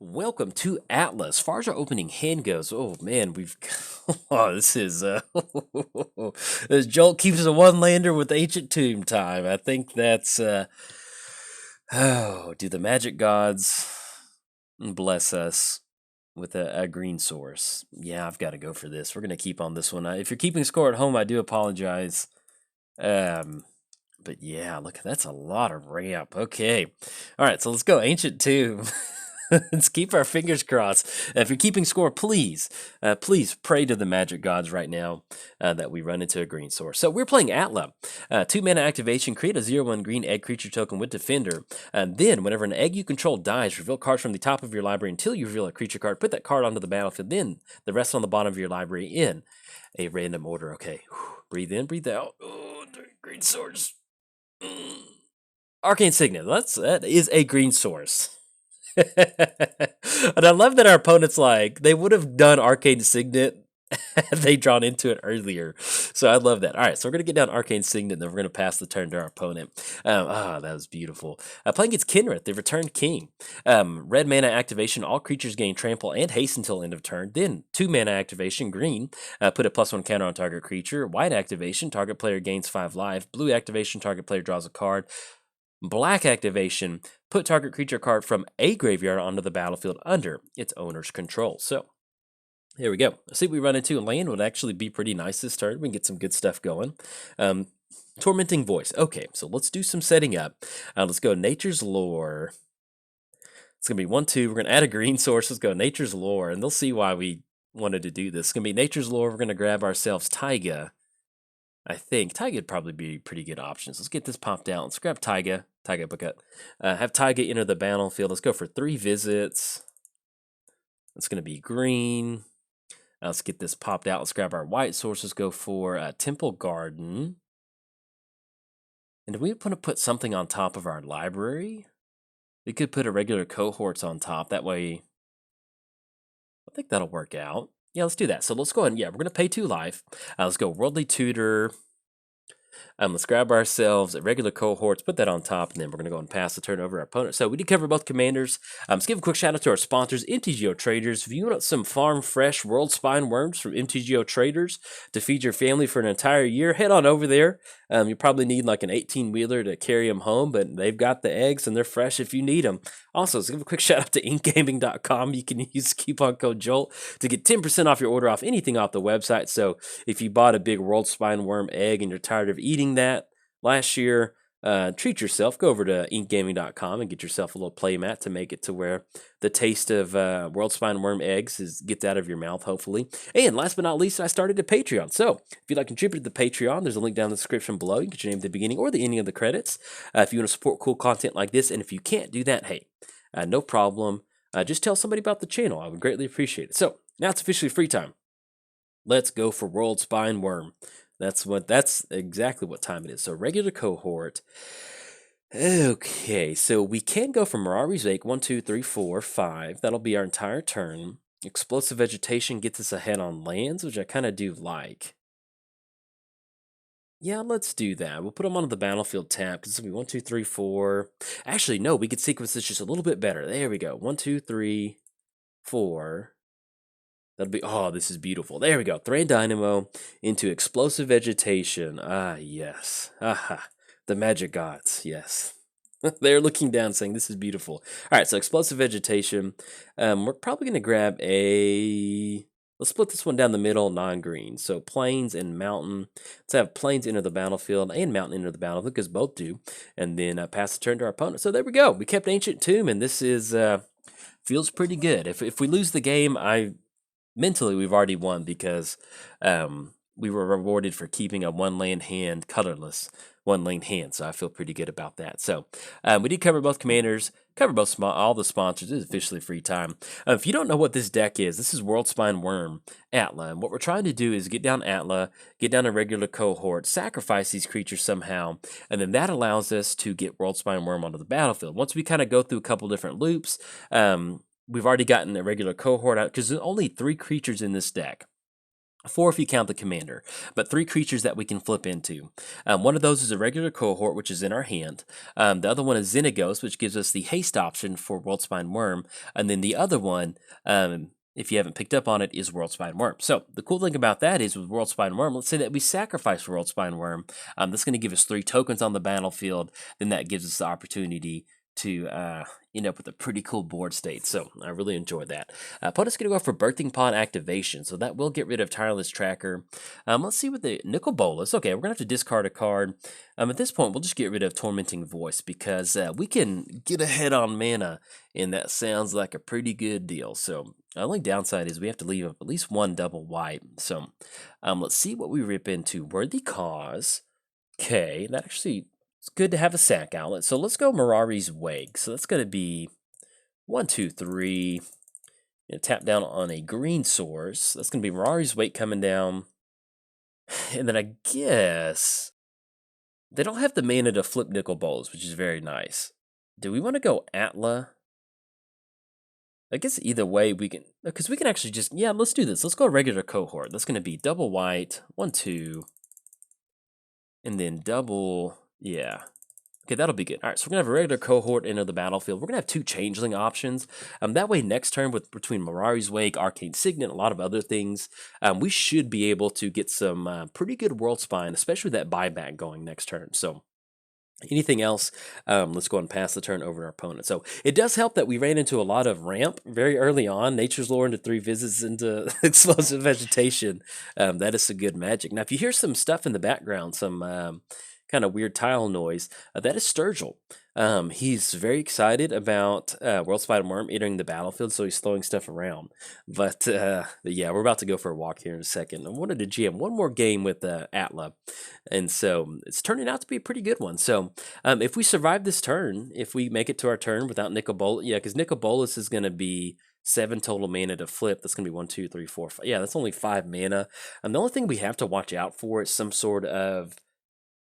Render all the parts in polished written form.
Welcome to Atla. As far as our opening hand goes, oh man, we've oh this is as Jolt keeps a one lander with Ancient Tomb time. I think that's oh, do the magic gods bless us with a green source? Yeah, I've got to go for this. We're gonna keep on this one. If you're keeping score at home, I do apologize. But yeah, look, that's a lot of ramp. Okay, all right, so let's go Ancient Tomb. Let's keep our fingers crossed. If you're keeping score, please pray to the magic gods right now that we run into a green source. So we're playing Atla. 2-mana activation, create a 0/1 green egg creature token with Defender. And then, whenever an egg you control dies, reveal cards from the top of your library until you reveal a creature card. Put that card onto the battlefield, then the rest on the bottom of your library in a random order. Okay, breathe in, breathe out. Oh, green source. Arcane Signet. That is a green source. And I love that our opponents they would have done Arcane Signet had they drawn into it earlier. So I love that. All right, so we're gonna get down Arcane Signet, and then we're gonna pass the turn to our opponent. That was beautiful. Playing against Kenrith, they returned King. Red mana activation, all creatures gain trample and haste until end of turn. Then 2-mana activation, green, put a +1 counter on target creature. White activation, target player gains 5 life. Blue activation, target player draws a card. Black activation, put target creature card from a graveyard onto the battlefield under its owner's control. So, here we go. See what we run into. Land would actually be pretty nice this turn. We can get some good stuff going. Tormenting Voice. Okay, so let's do some setting up. Let's go Nature's Lore. It's going to be 1-2. We're going to add a green source. Let's go Nature's Lore, and they'll see why we wanted to do this. It's going to be Nature's Lore. We're going to grab ourselves Taiga. I think Taiga would probably be pretty good options. Let's get this popped out. Let's grab Taiga. Taiga Bucket. Have Taiga enter the battlefield. Let's go for 3 visits. It's going to be green. Let's get this popped out. Let's grab our white sources. Go for Temple Garden. And do we want to put something on top of our library? We could put a regular cohorts on top. That way, I think that'll work out. Yeah, let's do that. So let's go ahead. Yeah, we're going to pay 2 life. Let's go Worldly Tutor. Let's grab ourselves a regular cohorts, put that on top, and then we're going to go and pass the turn over our opponent. So we did cover both commanders. Let's give a quick shout out to our sponsors, MTGOTraders. If you want some farm fresh world spine worms from MTGOTraders to feed your family for an entire year, head on over there. You probably need like an 18-wheeler to carry them home, but they've got the eggs and they're fresh if you need them. Also, let's give a quick shout out to inkgaming.com. You can use coupon code JOLT to get 10% off your order off anything off the website. So if you bought a big world spine worm egg and you're tired of eating that last year, treat yourself. Go over to inkgaming.com and get yourself a little play mat to make it to where the taste of world spine worm eggs gets out of your mouth, hopefully. And last but not least, I started a Patreon. So if you'd like to contribute to the Patreon, there's a link down in the description below. You can get your name at the beginning or the ending of the credits if you want to support cool content like this. And if you can't do that, hey, no problem. Just tell somebody about the channel. I would greatly appreciate it. So now it's officially free time. Let's go for World Spine Worm. That's exactly what time it is. So regular cohort. Okay, so we can go for Mirari's Wake. 1, 2, 3, 4, 5. That'll be our entire turn. Explosive Vegetation gets us ahead on lands, which I kind of do like. Yeah, let's do that. We'll put them onto the battlefield tab because it's going to be 1, 2, 3, 4. Actually, no, we could sequence this just a little bit better. There we go. 1, 2, 3, 4. That'll be, oh, this is beautiful. There we go. Thrain Dynamo into Explosive Vegetation. Ah, yes. Aha. The magic gods, yes. They're looking down saying, this is beautiful. All right, so Explosive Vegetation. We're probably going to grab let's split this one down the middle, non-green. So Plains and Mountain. Let's have Plains enter the battlefield and Mountain enter the battlefield, because both do. And then pass the turn to our opponent. So there we go. We kept Ancient Tomb, and this is feels pretty good. If we lose the game, mentally, we've already won because we were rewarded for keeping a 1-land hand colorless 1-lane hand, so I feel pretty good about that. So we did cover both commanders, cover all the sponsors. It is officially free time. If you don't know what this deck is, this is World Spine Worm Atla, and what we're trying to do is get down Atla, get down a regular cohort, sacrifice these creatures somehow, and then that allows us to get World Spine Worm onto the battlefield. Once we kind of go through a couple different loops, we've already gotten a regular cohort out because there's only 3 creatures in this deck. 4 if you count the commander, but 3 creatures that we can flip into. One of those is a regular cohort, which is in our hand. The other one is Xenagos, which gives us the haste option for Worldspine Worm. And then the other one, if you haven't picked up on it, is Worldspine Worm. So the cool thing about that is with Worldspine Worm, let's say that we sacrifice Worldspine Worm. That's going to give us 3 tokens on the battlefield. Then that gives us the opportunity to end up with a pretty cool board state. So I really enjoyed that. Opponent's going to go for Birthing Pod activation, so that will get rid of Tireless Tracker. Let's see what the Nicol Bolas. Okay, we're going to have to discard a card. At this point, we'll just get rid of Tormenting Voice because we can get ahead on mana, and that sounds like a pretty good deal. So the only downside is we have to leave at least 1 double white. So let's see what we rip into. Worthy Cause. Okay, that actually... It's good to have a sack outlet. So let's go Mirari's Wake. So that's going to be 1, 2, 3. Tap down on a green source. That's going to be Mirari's Wake coming down. And then I guess they don't have the mana to flip Nicol Bolas, which is very nice. Do we want to go Atla? I guess either way we can, because we can actually just, yeah, let's do this. Let's go regular cohort. That's going to be double white, 1, 2, and then double, yeah. Okay, that'll be good. All right, so we're going to have a regular cohort enter the battlefield. We're going to have 2 changeling options. That way, next turn, between Mirari's Wake, Arcane Signet, a lot of other things, we should be able to get some pretty good World Spine, especially that buyback going next turn. So, anything else, let's go ahead and pass the turn over to our opponent. So, it does help that we ran into a lot of ramp very early on. Nature's Lore into 3 visits into explosive vegetation. That is some good magic. Now, if you hear some stuff in the background, some... kind of weird tile noise. That is Sturgill. He's very excited about Worldspine Worm entering the battlefield, so he's throwing stuff around. But yeah, we're about to go for a walk here in a second. I wanted to GM one more game with Atla, and so it's turning out to be a pretty good one. So if we survive this turn, if we make it to our turn without Nicol Bolas, yeah, because Nicol Bolas is going to be 7 total mana to flip. That's going to be 1, 2, 3, 4, 5. Yeah, that's only 5 mana. The only thing we have to watch out for is some sort of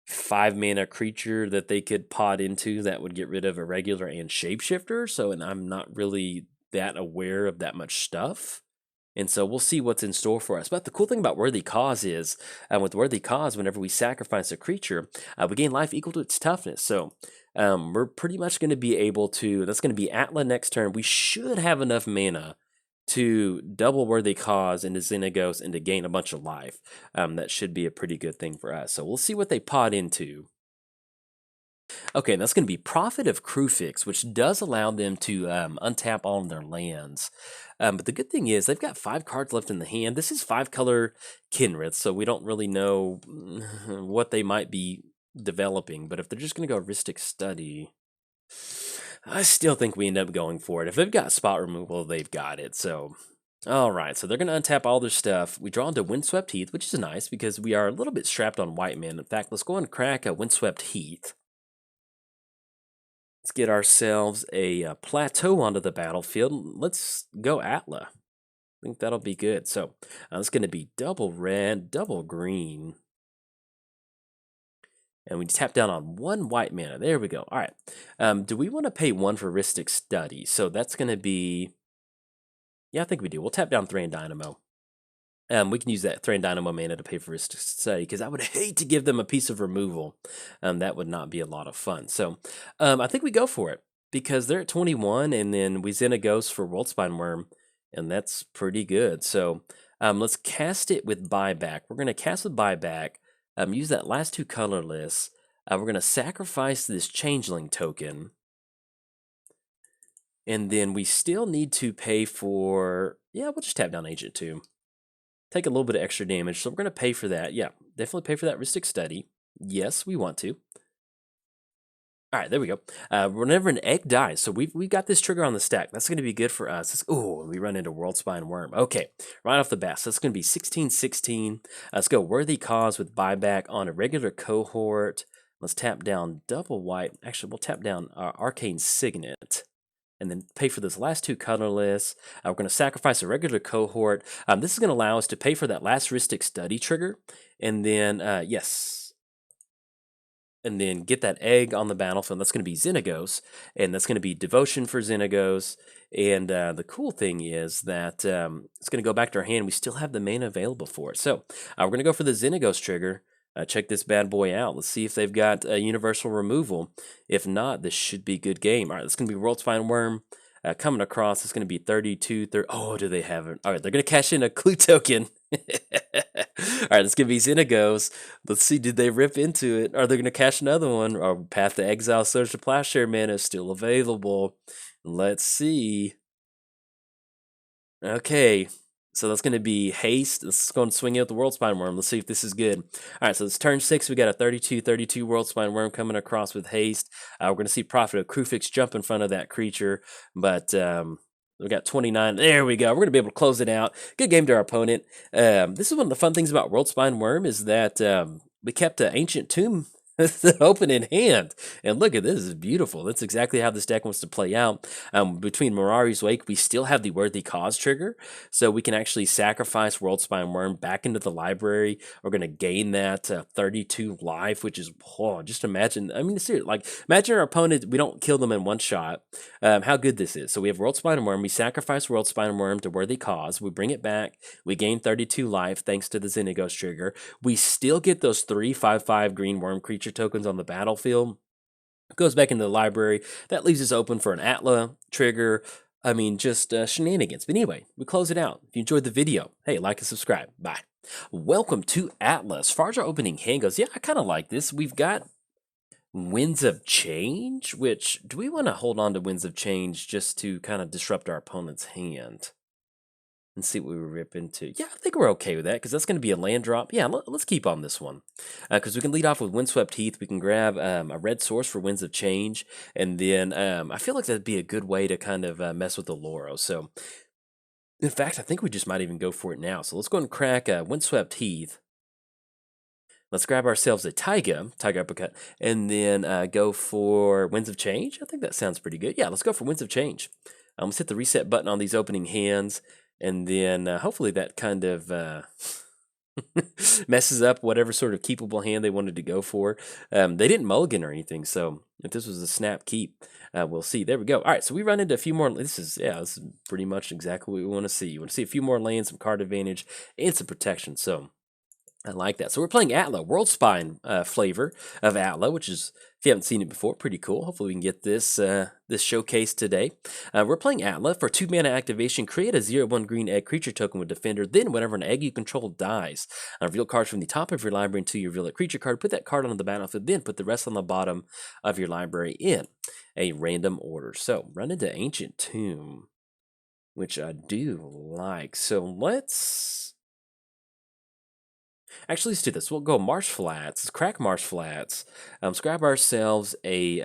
5 mana creature that they could pod into that would get rid of a regular and shapeshifter. So, and I'm not really that aware of that much stuff. And so we'll see what's in store for us. But the cool thing about Worthy Cause is, with Worthy Cause, whenever we sacrifice a creature, we gain life equal to its toughness. So we're pretty much going to be able to, that's going to be Atla next turn. We should have enough mana to double Worthy Cause into Xenagos and to gain a bunch of life. That should be a pretty good thing for us. So we'll see what they pod into. Okay, and that's going to be Prophet of Crufix, which does allow them to untap all of their lands. But the good thing is they've got 5 cards left in the hand. This is 5-color Kenrith, so we don't really know what they might be developing. But if they're just going to go Ristic Study, I still think we end up going for it. If they've got spot removal, they've got it. So, all right. So they're going to untap all their stuff. We draw into Windswept Heath, which is nice because we are a little bit strapped on white man. In fact, let's go and crack a Windswept Heath. Let's get ourselves a plateau onto the battlefield. Let's go Atla. I think that'll be good. So it's going to be double red, double green. And we tap down on 1 white mana. There we go. All right. Do we want to pay 1 for Ristic Study? So that's going to be... Yeah, I think we do. We'll tap down Thran Dynamo. We can use that Thran Dynamo mana to pay for Ristic Study, because I would hate to give them a piece of removal. That would not be a lot of fun. So I think we go for it, because they're at 21, and then we Xenagos for Worldspine Worm, and that's pretty good. So let's cast it with Buyback. We're going to cast with Buyback. Use that last 2 colorless. We're going to sacrifice this Changeling token. And then we still need to pay for... Yeah, we'll just tap down Agent 2. Take a little bit of extra damage, so we're going to pay for that. Yeah, definitely pay for that Ristic Study. Yes, we want to. All right, there we go. Whenever an egg dies, so we got this trigger on the stack. That's going to be good for us. Oh, we run into Worldspine Worm. Okay, right off the bat, so it's going to be 16-16. Let's go Worthy Cause with Buyback on a regular cohort. Let's tap down double white. Actually, we'll tap down Arcane Signet. And then pay for this last 2 colorless. We're going to sacrifice a regular cohort. This is going to allow us to pay for that last Ristic Study trigger. And then, yes. and then get that egg on the battlefield. That's going to be Xenagos, and that's going to be Devotion for Xenagos. And the cool thing is that it's going to go back to our hand. We still have the mana available for it. So we're going to go for the Xenagos trigger. Check this bad boy out. Let's see if they've got universal removal. If not, this should be a good game. All right, it's going to be World Spine Worm. Coming across, it's going to be 32, 30. Oh, do they have it? All right, they're going to cash in a clue token. All right, it's going to be Xenagos. Let's see, did they rip into it? Are they going to cash another one? Or Path to Exile, Surge to Plowshare mana is still available. Let's see. Okay, so that's going to be Haste. Let's go and swing it with the World Spine Worm. Let's see if this is good. All right, so it's turn 6. We got a 32 World Spine Worm coming across with Haste. We're going to see Prophet of Krufix jump in front of that creature, but we got 29. There we go. We're going to be able to close it out. Good game to our opponent. This is one of the fun things about World Spine Worm is that we kept an Ancient Tomb open in hand. And look at this, is beautiful. That's exactly how this deck wants to play out. Between Mirari's Wake, we still have the Worthy Cause trigger, so we can actually sacrifice World Spine Worm back into the library. We're going to gain that 32 life, which is, just imagine. I mean, seriously, like, imagine our opponent, we don't kill them in one shot. How good this is. So we have World Spine Worm. We sacrifice World Spine Worm to Worthy Cause. We bring it back. We gain 32 life thanks to the Xenagos trigger. We still get those 3/5/5 green worm creature tokens on the battlefield. It goes back into the library. That leaves us open for an Atla trigger. I mean, just shenanigans. But anyway, we close it out. If you enjoyed the video, hey, like and subscribe. Bye. Welcome to Atla. As far as our opening hand goes, yeah, I kind of like this. We've got Winds of Change, which, do we want to hold on to Winds of Change just to kind of disrupt our opponent's hand? And see what we rip into. Yeah, I think we're okay with that, because that's going to be a land drop. Yeah, let's keep on this one. Because we can lead off with Windswept Heath. We can grab a red source for Winds of Change. And then I feel like that'd be a good way to kind of mess with the Oloro. So, in fact, I think we just might even go for it now. So let's go and crack Windswept Heath. Let's grab ourselves a Tiger Uppercut, and then go for Winds of Change. I think that sounds pretty good. Yeah, let's go for Winds of Change. Let's hit the reset button on these opening hands. And then hopefully that kind of messes up whatever sort of keepable hand they wanted to go for. They didn't mulligan or anything, so if this was a snap keep, we'll see. There we go. All right, so we run into a few more. This is pretty much exactly what we want to see. You want to see a few more lands, some card advantage, and some protection. So I like that. So we're playing Atla, World Spine flavor of Atla, which is, if you haven't seen it before, pretty cool. Hopefully we can get this this showcase today. We're playing Atla. For 2 mana activation, create a 0/1 green egg creature token with Defender. Then whenever an egg you control dies, reveal cards from the top of your library until you reveal a creature card. Put that card on the battlefield, then put the rest on the bottom of your library in a random order. So run into Ancient Tomb, which I do like. So actually, let's do this. We'll go Marsh Flats. Let's crack Marsh Flats. Let's grab ourselves a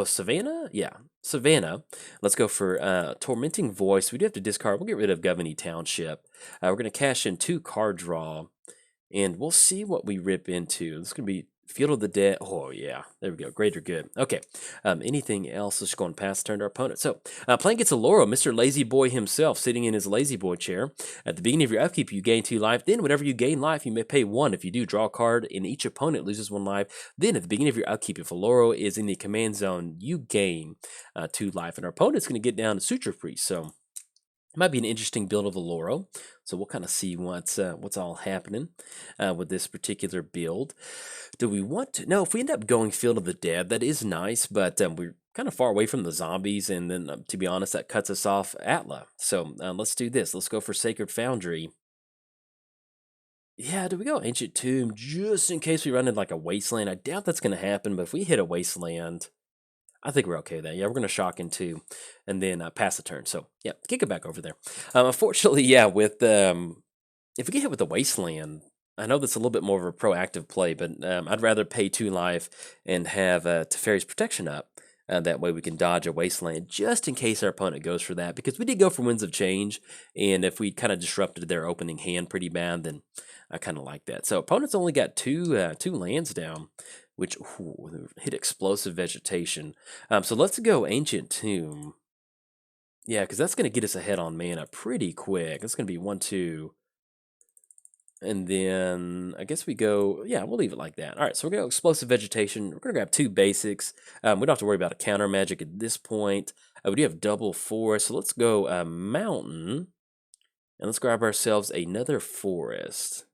Savannah? Yeah, Savannah. Let's go for Tormenting Voice. We do have to discard. We'll get rid of Governey Township. We're going to cash in 2 card draw, and we'll see what we rip into. This is going to be Field of the Dead. Oh, yeah. There we go. Great or good. Okay. Anything else? Let's go and pass turn to our opponent. So, playing against Oloro, Mr. Lazy Boy himself, sitting in his Lazy Boy chair. At the beginning of your upkeep, you gain 2 life. Then, whenever you gain life, you may pay 1. If you do, draw a card, and each opponent loses 1 life. Then, at the beginning of your upkeep, if Oloro is in the command zone, you gain 2 life. And our opponent's going to get down to Suture Priest. So, it might be an interesting build of Oloro, so we'll kind of see what's all happening with this particular build. Do we want to? No, if we end up going Field of the Dead, that is nice, but we're kind of far away from the zombies, and then, to be honest, that cuts us off Atla. So let's do this. Let's go for Sacred Foundry. Yeah, do we go Ancient Tomb, just in case we run into like a Wasteland? I doubt that's going to happen, but if we hit a Wasteland, I think we're okay with that. Yeah, we're going to shock in 2 and then pass the turn. So, yeah, kick it back over there. Unfortunately, yeah, with if we get hit with the Wasteland, I know that's a little bit more of a proactive play, but I'd rather pay 2 life and have Teferi's Protection up. That way we can dodge a Wasteland just in case our opponent goes for that. Because we did go for Winds of Change, and if we kind of disrupted their opening hand pretty bad, then I kind of like that. So opponents only got 2 lands down, which hit Explosive Vegetation. So let's go Ancient Tomb. Yeah, because that's going to get us ahead on mana pretty quick. That's going to be 1, 2. And then I guess we go, yeah, we'll leave it like that. All right, so we're going to explosive vegetation. We're going to grab 2 basics. We don't have to worry about a counter magic at this point. We do have double forest, so let's go mountain. And let's grab ourselves another forest.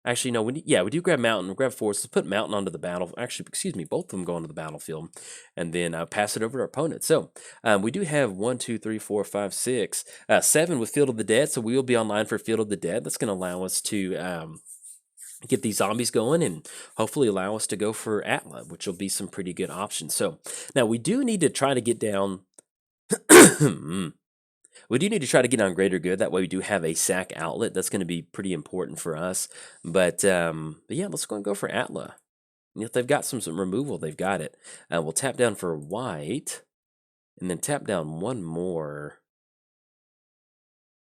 Actually, no, we do grab mountain, we'll grab forest. Let's put mountain onto the battle. Actually, excuse me, both of them go onto the battlefield, and then pass it over to our opponent. So we do have 1, 2, 3, 4, 5, 6, 7 with Field of the Dead. So we will be online for Field of the Dead. That's going to allow us to get these zombies going and hopefully allow us to go for Atla, which will be some pretty good options. So now we do need to try to get down. We do need to try to get on greater good. That way we do have a sack outlet. That's going to be pretty important for us. But yeah, let's go and go for Atla. And if they've got some removal, they've got it. We'll tap down for white, and then tap down one more.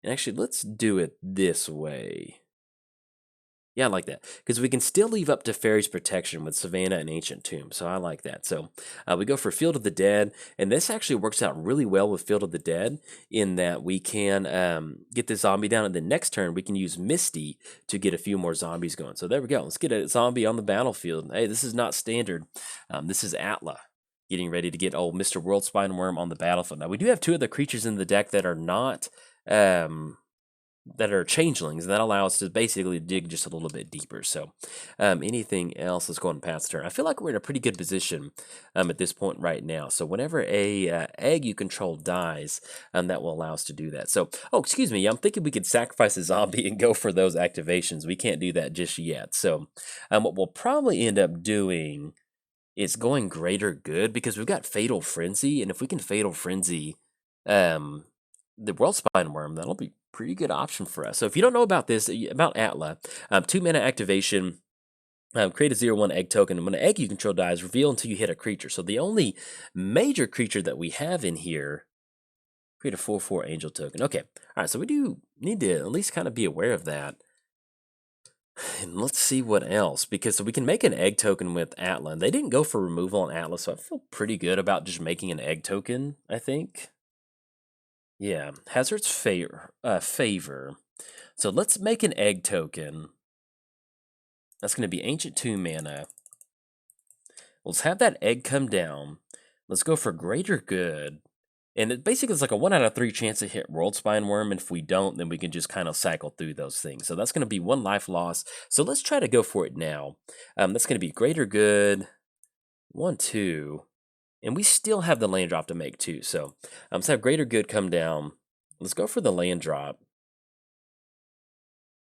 And actually, let's do it this way. Yeah, I like that. Because we can still leave up to Fairy's Protection with Savannah and Ancient Tomb. So I like that. So we go for Field of the Dead. And this actually works out really well with Field of the Dead in that we can get the zombie down. And then next turn, we can use Misty to get a few more zombies going. So there we go. Let's get a zombie on the battlefield. Hey, this is not standard. This is Atla getting ready to get old Mr. World Spineworm on the battlefield. Now, we do have 2 other creatures in the deck that are not... that are changelings, and that allow us to basically dig just a little bit deeper. So anything else, let's go and pass the turn. I feel like we're in a pretty good position at this point right now. So whenever a egg you control dies, that will allow us to do that. So, oh, excuse me, I'm thinking we could sacrifice a zombie and go for those activations. We can't do that just yet. So what we'll probably end up doing is going greater good, because we've got Fatal Frenzy, and if we can Fatal Frenzy the World Spineworm, that'll be pretty good option for us. So if you don't know about this, about Atla, 2 mana activation, create a 0/1 egg token, and when an egg you control dies, reveal until you hit a creature. So the only major creature that we have in here, create a 4/4 angel token. Okay, all right, so we do need to at least kind of be aware of that. And let's see what else, because we can make an egg token with Atla. And they didn't go for removal on Atla, so I feel pretty good about just making an egg token, I think. Yeah, Hazard's favor. So let's make an egg token. That's going to be Ancient 2 mana. Let's have that egg come down. Let's go for greater good. And it basically is like a 1 out of 3 chance to hit World Spineworm. And if we don't, then we can just kind of cycle through those things. So that's going to be 1 life loss. So let's try to go for it now. That's going to be greater good. 1, 2. And we still have the land drop to make too. So let's have greater good come down. Let's go for the land drop.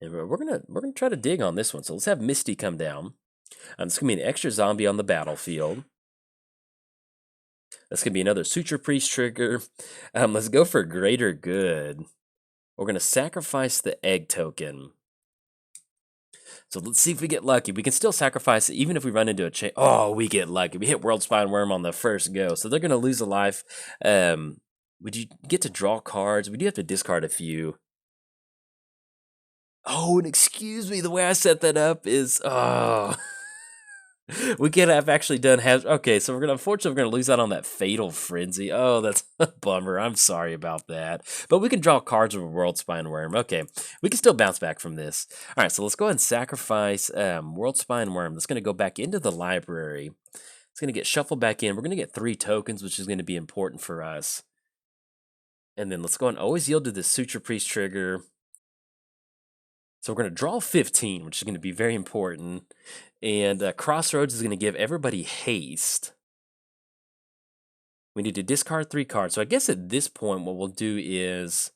And we're gonna try to dig on this one. So let's have Misty come down. It's gonna be an extra zombie on the battlefield. That's gonna be another Suture Priest trigger. Let's go for greater good. We're gonna sacrifice the egg token. So let's see if we get lucky. We can still sacrifice it even if we run into a chain. Oh, we get lucky. We hit World Spineworm on the first go. So they're going to lose a life. Would you get to draw cards? We do have to discard a few. Oh, and excuse me, the way I set that up is... Oh... We could have actually done okay, so unfortunately we're gonna lose out on that Fatal Frenzy. Oh, that's a bummer. I'm sorry about that. But we can draw cards with a World Spineworm. Okay, we can still bounce back from this. All right, so let's go ahead and sacrifice World Spineworm. That's gonna go back into the library. It's gonna get shuffled back in. We're gonna get 3 tokens, which is gonna be important for us. And then let's go and always yield to the Suture Priest trigger. So we're going to draw 15, which is going to be very important. And Crossroads is going to give everybody haste. We need to discard 3 cards. So I guess at this point, what we'll do is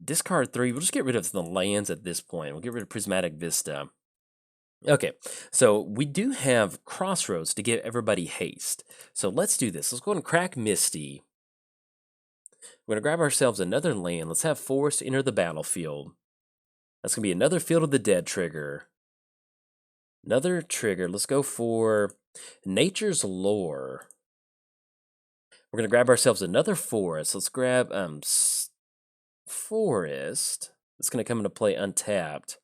discard 3. We'll just get rid of the lands at this point. We'll get rid of Prismatic Vista. Okay, so we do have Crossroads to give everybody haste. So let's do this. Let's go and crack Misty. We're going to grab ourselves another land. Let's have Forest enter the battlefield. That's going to be another Field of the Dead trigger. Another trigger. Let's go for Nature's Lore. We're going to grab ourselves another Forest. Let's grab Forest. It's going to come into play untapped,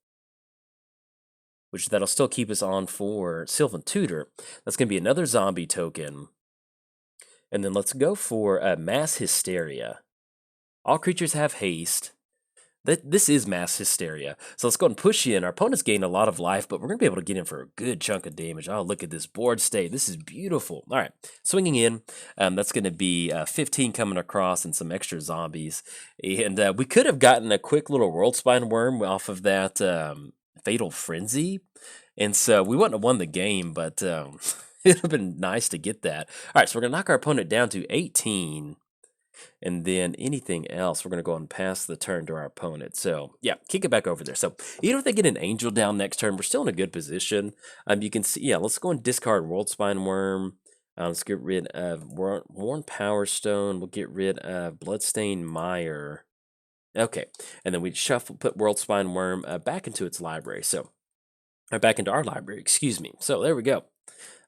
which that'll still keep us on for Sylvan Tutor. That's going to be another zombie token. And then let's go for Mass Hysteria. All creatures have haste. This is mass hysteria. So let's go and push in. Our opponent's gained a lot of life, but we're going to be able to get in for a good chunk of damage. Oh, look at this board state. This is beautiful. All right, swinging in. That's going to be 15 coming across and some extra zombies. And we could have gotten a quick little World Spine Worm off of that Fatal Frenzy. And so we wouldn't have won the game, but it would have been nice to get that. All right, so we're going to knock our opponent down to 18. And then anything else, we're going to go and pass the turn to our opponent. So, yeah, kick it back over there. So, even if they get an Angel down next turn, we're still in a good position. You can see, yeah, let's go and discard World Spine Worm. Let's get rid of Worn Power Stone. We'll get rid of Bloodstained Mire. Okay, and then we shuffle, put World Spine Worm back into its library. So, or back into our library, excuse me. So, there we go.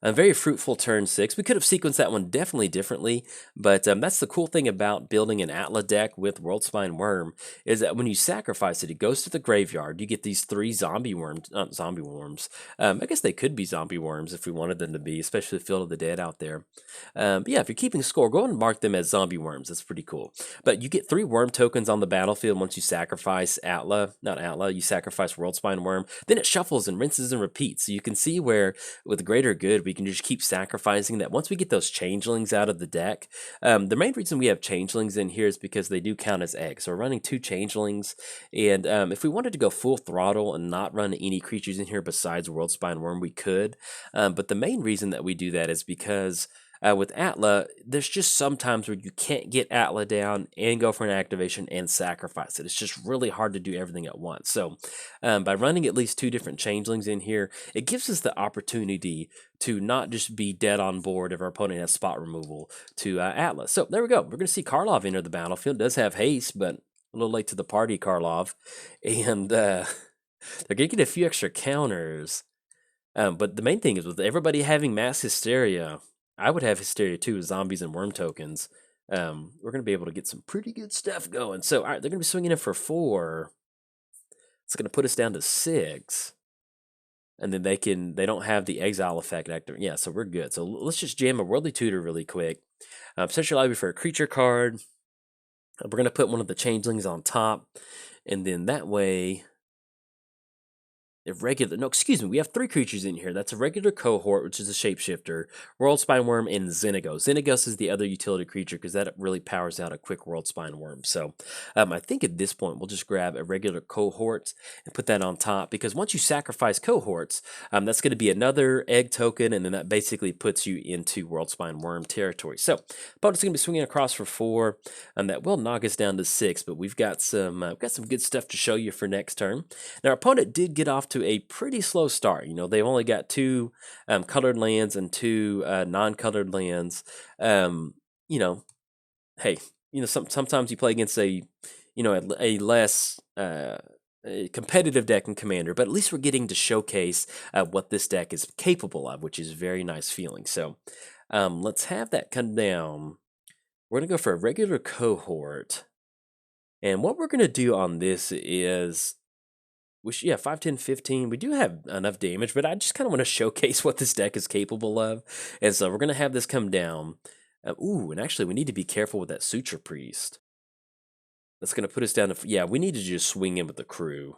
A very fruitful turn 6. We could have sequenced that one definitely differently, but that's the cool thing about building an Atla deck with World Spine Worm, is that when you sacrifice it, it goes to the graveyard. You get these 3 zombie worms, not zombie worms. I guess they could be zombie worms if we wanted them to be, especially Field of the Dead out there. But yeah, if you're keeping score, go and mark them as zombie worms. That's pretty cool. But you get 3 worm tokens on the battlefield once you sacrifice you sacrifice World Spine Worm. Then it shuffles and rinses and repeats. So you can see where, with greater good, we can just keep sacrificing that. Once we get those changelings out of the deck, the main reason we have changelings in here is because they do count as eggs. So we're running 2 changelings, and if we wanted to go full throttle and not run any creatures in here besides World Spine Worm, we could. But the main reason that we do that is because with Atla, there's just sometimes where you can't get Atla down and go for an activation and sacrifice it. It's just really hard to do everything at once. So by running at least 2 different changelings in here, it gives us the opportunity to not just be dead on board if our opponent has spot removal to Atla. So there we go. We're going to see Karlov enter the battlefield. It does have haste, but a little late to the party, Karlov. And they're going to get a few extra counters. But the main thing is, with everybody having mass hysteria, I would have hysteria too with zombies and worm tokens. We're going to be able to get some pretty good stuff going. So, all right, they're going to be swinging in for 4. It's going to put us down to 6. And then they don't have the exile effect active. Yeah, so we're good. So let's just jam a Worldly Tutor really quick. Potential library for a creature card. We're going to put one of the changelings on top. And then that way, we have 3 creatures in here. That's a regular cohort, which is a shapeshifter, World Spine Worm, and Xenagos. Xenagos is the other utility creature because that really powers out a quick World Spine Worm. So I think at this point we'll just grab a regular cohort and put that on top, because once you sacrifice cohorts, that's going to be another egg token, and then that basically puts you into World Spine Worm territory. So opponent's going to be swinging across for 4, and that will knock us down to 6, but we've got some good stuff to show you for next turn. Now our opponent did get off to a pretty slow start. You know, they've only got 2 colored lands and 2 non-colored lands. You know, hey, you know, sometimes you play against a less a competitive deck in Commander, but at least we're getting to showcase what this deck is capable of, which is very nice feeling. So let's have that come down. We're going to go for a regular cohort. And what we're going to do on this is, 5, 10, 15. We do have enough damage, but I just kind of want to showcase what this deck is capable of. And so we're going to have this come down. And actually, we need to be careful with that Suture Priest. That's going to put us down to, we need to just swing in with the crew.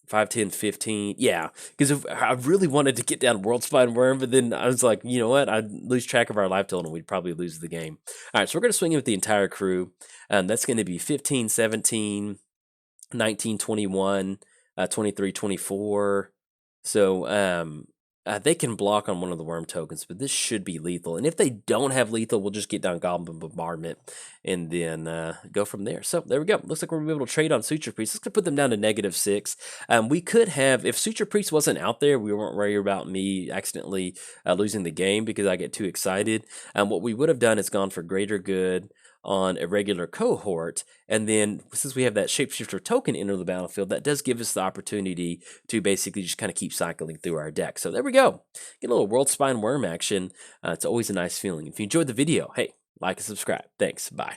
5, 10, 15. Yeah, because I really wanted to get down World Spine Worm, but then I was like, you know what? I'd lose track of our life total and we'd probably lose the game. All right, so we're going to swing in with the entire crew. That's going to be 15, 17, 19, 21, 23, 24. So they can block on one of the worm tokens, but this should be lethal. And if they don't have lethal, we'll just get down Goblin Bombardment and then go from there. So there we go. Looks like we're going to be able to trade on Suture Priest. Let's go put them down to -6. We could have, if Suture Priest wasn't out there, we weren't worried about me accidentally losing the game because I get too excited. What we would have done is gone for greater good on a regular cohort, and then since we have that shapeshifter token enter the battlefield, that does give us the opportunity to basically just kind of keep cycling through our deck. So there we go. Get a little World Spine Worm action. It's always a nice feeling. If you enjoyed the video, hey, like and subscribe. Thanks. Bye.